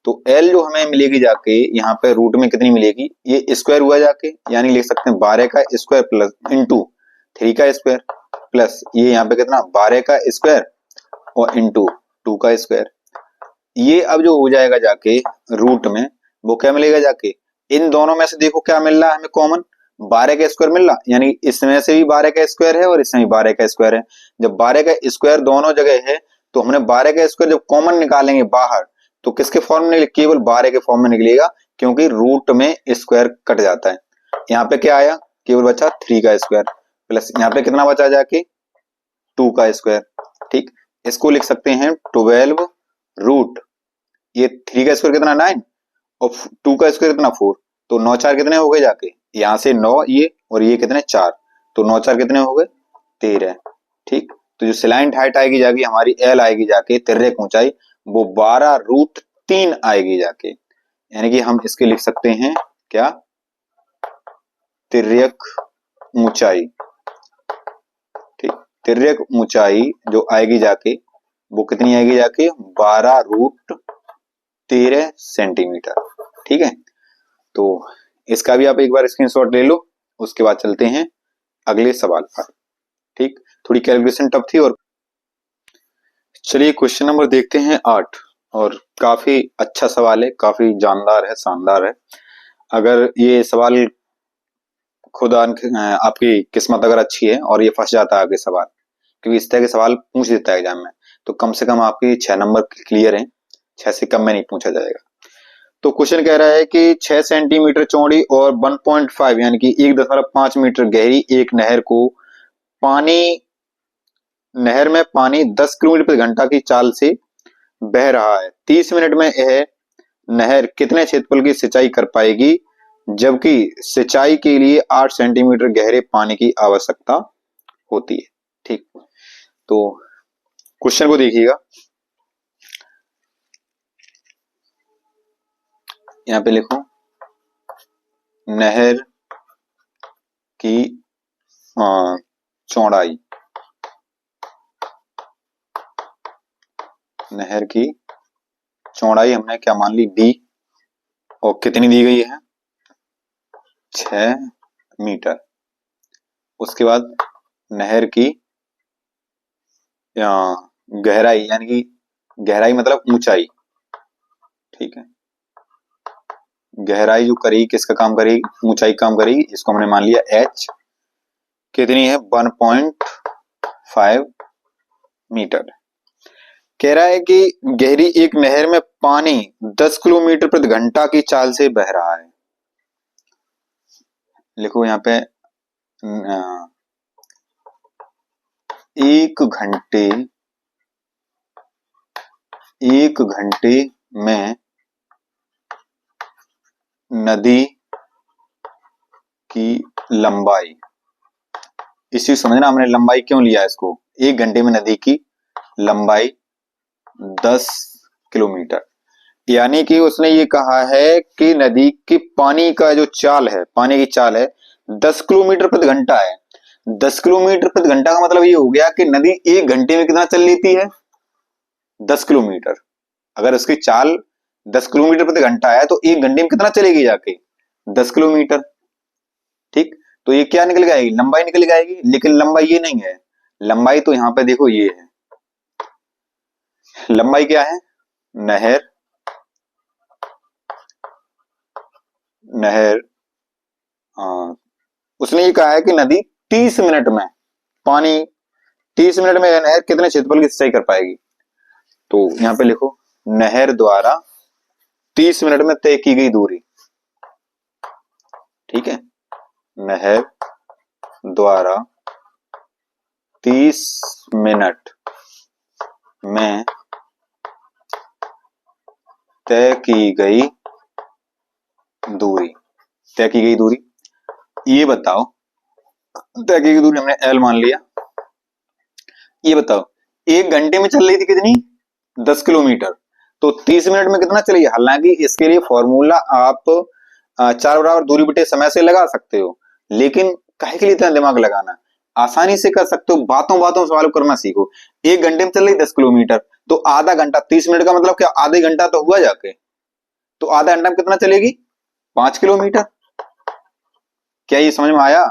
तो L जो हमें मिलेगी जाके यहाँ पे रूट में कितनी मिलेगी, ये स्क्वायर हुआ जाके, यानी लिख सकते हैं 12 का स्क्वायर प्लस इंटू 3 का स्क्वायर, प्लस ये यहाँ पे कितना 12 का स्क्वायर और इंटू 2 का स्क्वायर। ये अब जो हो जाएगा जाके रूट में, वो क्या मिलेगा जाके, इन दोनों में से देखो क्या मिल रहा है हमें कॉमन, 12 का स्क्वायर मिल रहा, यानी इसमें से भी 12 का स्क्वायर है और इसमें भी 12 का स्क्वायर है। जब 12 का स्क्वायर दोनों जगह है तो हमने 12 का स्क्वायर जब कॉमन निकालेंगे बाहर तो किसके फॉर्म में, केवल 12 के फॉर्म में निकलेगा, क्योंकि रूट में स्क्वायर कट जाता है। यहाँ पे क्या आया, केवल बचा 3 का स्क्वायर, प्लस यहाँ पे कितना बचा जाके 2 का स्क्वायर, ठीक। इसको लिख सकते हैं 12 रूट, ये 3 का स्क्वायर कितना 9 और 2 का स्क्वायर कितना 4, तो 9 4 कितने हो गए जाके, यहाँ से 9 ये और ये कितने 4, तो 9 4 कितने हो गए 13, ठीक। तो जो स्लाइंट हाइट आएगी जाके हमारी L आएगी जाके, तिर्यक ऊंचाई, वो 12 रूट 3 आएगी जाके, यानी कि हम इसके लिख सकते हैं क्या, तिर्यक ऊंचाई, ठीक। तिर्यक ऊंचाई जो आएगी जाके वो कितनी आएगी जाके, 12 रूट 13 सेंटीमीटर, ठीक है। तो इसका भी आप एक बार स्क्रीनशॉट ले लो, उसके बाद चलते हैं अगले सवाल पर, ठीक। थोड़ी कैलकुलेशन टफ थी। और चलिए क्वेश्चन नंबर देखते हैं 8, और काफी अच्छा सवाल है, काफी जानदार है, शानदार है। अगर ये सवाल खुद आपकी किस्मत अगर अच्छी है और ये फंस जाता है आगे सवाल, क्योंकि इस तरह के सवाल पूछ देता है एग्जाम में, तो कम से कम आपकी 6 नंबर क्लियर है, 6 से कम में नहीं पूछा जाएगा। तो क्वेश्चन कह रहा है कि 6 सेंटीमीटर चौड़ी और 1.5 यानी कि 1.5 मीटर गहरी एक नहर में पानी 10 किलोमीटर प्रति घंटा की चाल से बह रहा है। 30 मिनट में यह नहर कितने क्षेत्रफल की सिंचाई कर पाएगी, जबकि सिंचाई के लिए 8 सेंटीमीटर गहरे पानी की आवश्यकता होती है, ठीक। तो क्वेश्चन को देखिएगा, यहाँ पे लिखो नहर की चौड़ाई, नहर की चौड़ाई हमने क्या मान ली d, और कितनी दी गई है 6 मीटर। उसके बाद नहर की गहराई, यानी कि गहराई मतलब ऊंचाई, ठीक है, गहराई जो करेगी किसका काम करेगी, ऊंचाई काम करेगी, इसको हमने मान लिया h, कितनी है 1.5 मीटर। कह रहा है कि गहरी एक नहर में पानी 10 किलोमीटर प्रति घंटा की चाल से बह रहा है। लिखो यहाँ पे एक घंटे में नदी की लंबाई, इस चीज समझना, हमने लंबाई क्यों लिया इसको, एक घंटे में नदी की लंबाई 10 किलोमीटर, यानी कि उसने ये कहा है कि नदी की पानी का जो चाल है, पानी की चाल है 10 किलोमीटर प्रति घंटा है। 10 किलोमीटर प्रति घंटा का मतलब ये हो गया कि नदी एक घंटे में कितना चल लेती है 10 किलोमीटर। अगर उसकी चाल 10 किलोमीटर प्रति घंटा है तो एक घंटे में कितना चलेगी जाके 10 किलोमीटर, ठीक। तो ये क्या निकल जाएगी, लंबाई निकल जाएगी, लेकिन लंबाई ये नहीं है, लंबाई तो यहां पे देखो ये है, लंबाई क्या है, नहर उसने ये कहा है कि नदी 30 मिनट में पानी 30 मिनट में नहर कितने क्षेत्रफल की सिंचाई कर पाएगी। तो यहां पे लिखो नहर द्वारा 30 मिनट में तय की गई दूरी, ठीक है, नहर द्वारा 30 मिनट में तय की गई दूरी, ये बताओ, तय की दूरी हमने L मान लिया। ये बताओ 1 घंटे में चल रही थी कितनी, 10 किलोमीटर। तो 30 मिनट में कितना चलेगी। हालांकि इसके लिए फॉर्मूला आप 4 बराबर दूरी बटे समय से लगा सकते हो, लेकिन काहे के लिए इतना दिमाग लगाना, आसानी से कर सकते हो। बातों बातों सवाल करना सीखो। 1 घंटे में चल रही 10 किलोमीटर, तो आधा घंटा 30 मिनट का मतलब क्या, आधे घंटा तो हुआ जाके। तो आधा घंटा में कितना चलेगी, 5 किलोमीटर। क्या ये समझ में आया।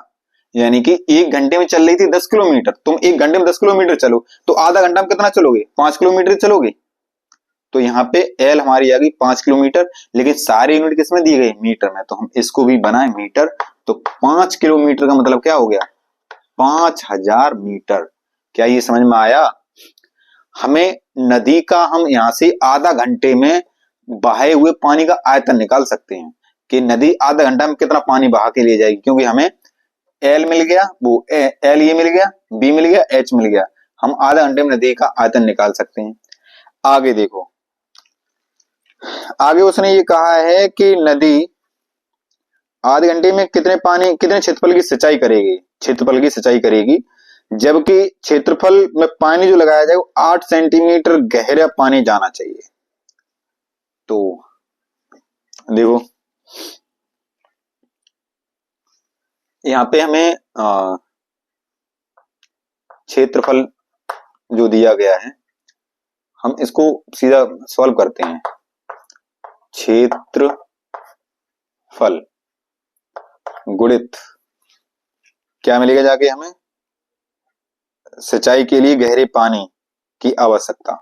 यानी कि 1 घंटे में चल रही थी 10 किलोमीटर, तुम 1 घंटे में 10 किलोमीटर चलो तो आधा घंटा में कितना चलोगे, 5 किलोमीटर चलोगे। तो यहाँ पे एल हमारी आ गई 5 किलोमीटर, लेकिन सारी यूनिट किसमें दी गई, मीटर में। तो हम इसको भी बनाए मीटर। तो 5 किलोमीटर का मतलब क्या हो गया, 5000 मीटर। क्या ये समझ में आया। हमें नदी का, हम यहां से आधा घंटे में बहाए हुए पानी का आयतन निकाल सकते हैं कि नदी आधा घंटा में कितना पानी बहा के ले जाएगी, क्योंकि हमें एल मिल गया, वो एल ये मिल गया, बी मिल गया, एच मिल गया। हम आधा घंटे में नदी का आयतन निकाल सकते हैं। आगे देखो, आगे उसने ये कहा है कि नदी आधे घंटे में कितने क्षेत्रफल की सिंचाई करेगी, क्षेत्रफल की सिंचाई करेगी, जबकि क्षेत्रफल में पानी जो लगाया जाए वो 8 सेंटीमीटर गहरा पानी जाना चाहिए। तो देखो यहाँ पे हमें क्षेत्रफल जो दिया गया है, हम इसको सीधा सॉल्व करते हैं। क्षेत्रफल गुणित क्या मिलेगा जाके हमें, सिंचाई के लिए गहरे पानी की आवश्यकता।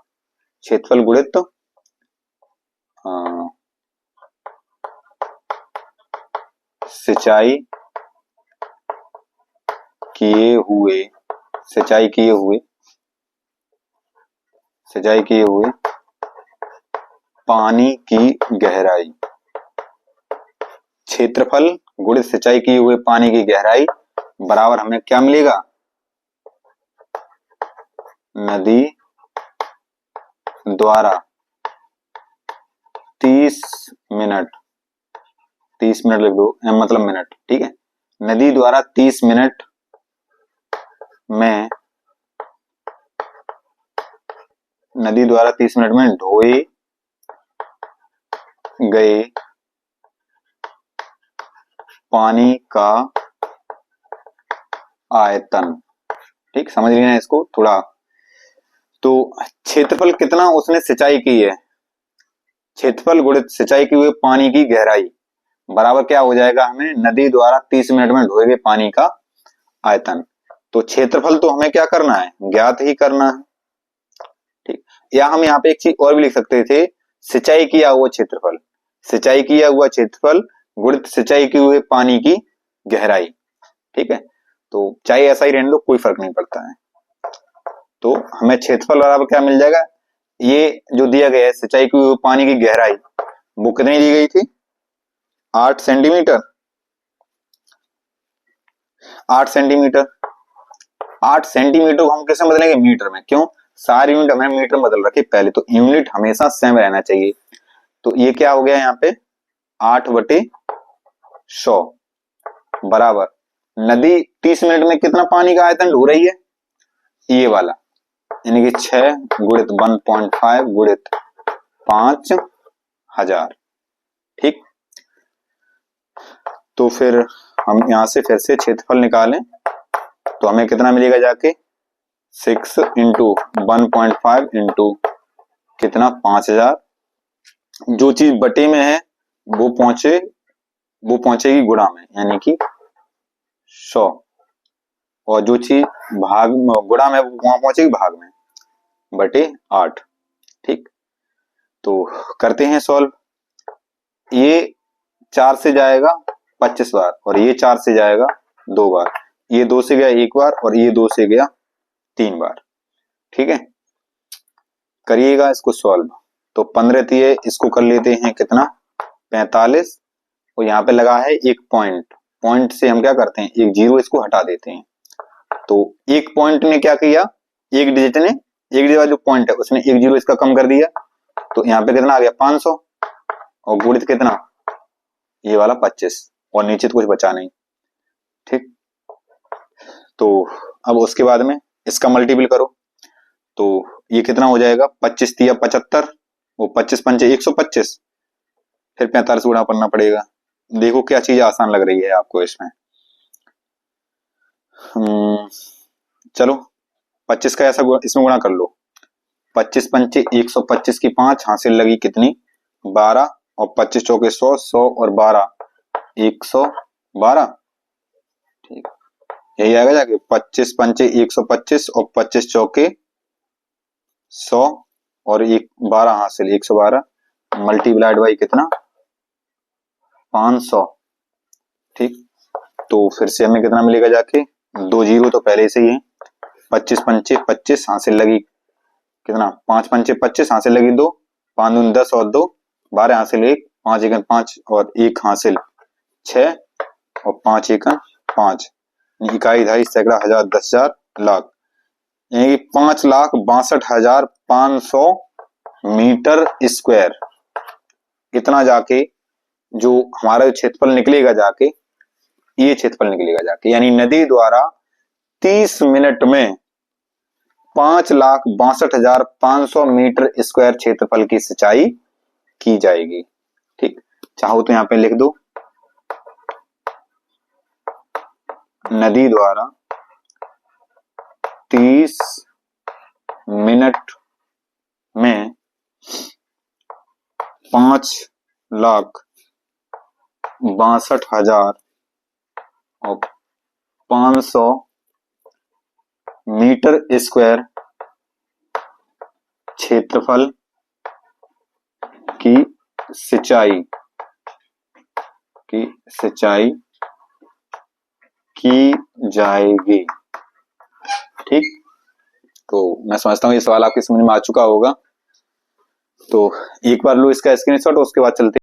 क्षेत्रफल गुणित सिंचाई किए हुए पानी की गहराई। क्षेत्रफल गुणित सिंचाई किए हुए पानी की गहराई बराबर हमें क्या मिलेगा, नदी द्वारा 30 मिनट लिख दो, मतलब मिनट, ठीक है। नदी द्वारा 30 मिनट में ढोए गए पानी का आयतन। ठीक, समझ लेना इसको थोड़ा। तो क्षेत्रफल कितना उसने सिंचाई की है, क्षेत्रफल गुणित सिंचाई की हुए पानी की गहराई बराबर क्या हो जाएगा, हमें नदी द्वारा 30 मिनट में ढोए गए पानी का आयतन। तो क्षेत्रफल तो हमें क्या करना है, ज्ञात ही करना है। ठीक, या हम यहाँ पे एक चीज और भी लिख सकते थे, सिंचाई किया हुआ क्षेत्रफल गुणित सिंचाई किए हुए पानी की गहराई। ठीक है, तो चाहे ऐसा ही रहने दो, कोई फर्क नहीं पड़ता है। तो हमें क्षेत्रफल बराबर क्या मिल जाएगा, ये जो दिया गया है सिंचाई की हुई पानी की गहराई, वो कितनी दी गई थी, 8 सेंटीमीटर। 8 सेंटीमीटर को हम कैसे बदलेंगे, मीटर में। क्यों, सारी यूनिट हमने मीटर में बदल रखी पहले, तो यूनिट हमेशा सेम रहना चाहिए। तो ये क्या हो गया यहाँ पे, 8/100 बराबर नदी 30 मिनट में कितना पानी का आयतन ढो रही है, ये वाला, यानी कि 6 गुणित 1.5 गुणित 5000। ठीक, तो फिर हम यहां से फिर से क्षेत्रफल निकालें तो हमें कितना मिलेगा जाके, 6 इंटू 1.5 इंटू कितना 5000। जो चीज बटे में है वो पहुंचेगी गुणा में, यानी कि 100, और जो चीज भाग गुणा में वो वहां पहुंचेगी भाग में, बटे 8। ठीक, तो करते हैं सॉल्व। ये 4 से जाएगा 25 बार, और ये 4 से जाएगा 2 बार, ये 2 से गया 1 बार, और ये 2 से गया 3 बार। ठीक है, करिएगा इसको सॉल्व। तो 15 दिए, इसको कर लेते हैं कितना, 45, और यहाँ पे लगा है एक पॉइंट से हम क्या करते हैं, एक जीरो इसको हटा देते हैं। तो एक पॉइंट ने क्या किया, एक डिजिट जो पॉइंट है उसने एक जीरो इसका कम कर दिया, तो यहाँ पे कितना आ गया 500, और गुणित कितना, ये वाला 25, और नीचे तो कुछ बचा नहीं। तो अब उसके बाद में इसका मल्टीपल करो, तो ये कितना हो जाएगा, 25 तिया 75, वो 25 पंचे 125, फिर 45 गुणा करना पड़ेगा। देखो क्या चीज आसान लग रही है आपको इसमें। चलो 25 का ऐसा इसमें गुणा कर लो, 25 पंचे 125 की 5 हासिल लगी कितनी, 12, और 25 चौके 100, 100 और 12 112। ठीक, यही आएगा जाके 25 पंचे 125 और 25 चौके 100 और 12 हासिल 112, मल्टीप्लाइड बाई कितना, 500। ठीक, तो फिर से हमें कितना मिलेगा जाके, 2 जीरो तो पहले से ही है, 25 पंचे 25 हासिल लगी कितना, 5 पंचे 25 हासिल लगी 2, 5 दूनी 10 और 2 12 हासिल 1, 5 एकन 5 और 1 हासिल 6 और 5 एकन 5, इकाई दहाई सैकड़ा हजार 10,000 लाख, यानी 5,62,500 मीटर स्क्वायर। इतना जाके जो हमारा क्षेत्रफल निकलेगा जाके, ये क्षेत्रफल निकलेगा जाके, यानी नदी द्वारा 30 मिनट में 5,62,500 मीटर स्क्वायर क्षेत्रफल की सिंचाई की जाएगी। ठीक, चाहो तो यहां पे लिख दो, नदी द्वारा 30 मिनट में 5,62,500 मीटर स्क्वायर क्षेत्रफल की सिंचाई की जाएगी। ठीक, तो मैं समझता हूँ ये सवाल आपके समझ में आ चुका होगा। तो एक बार लो इसका स्क्रीनशॉट, उसके बाद चलते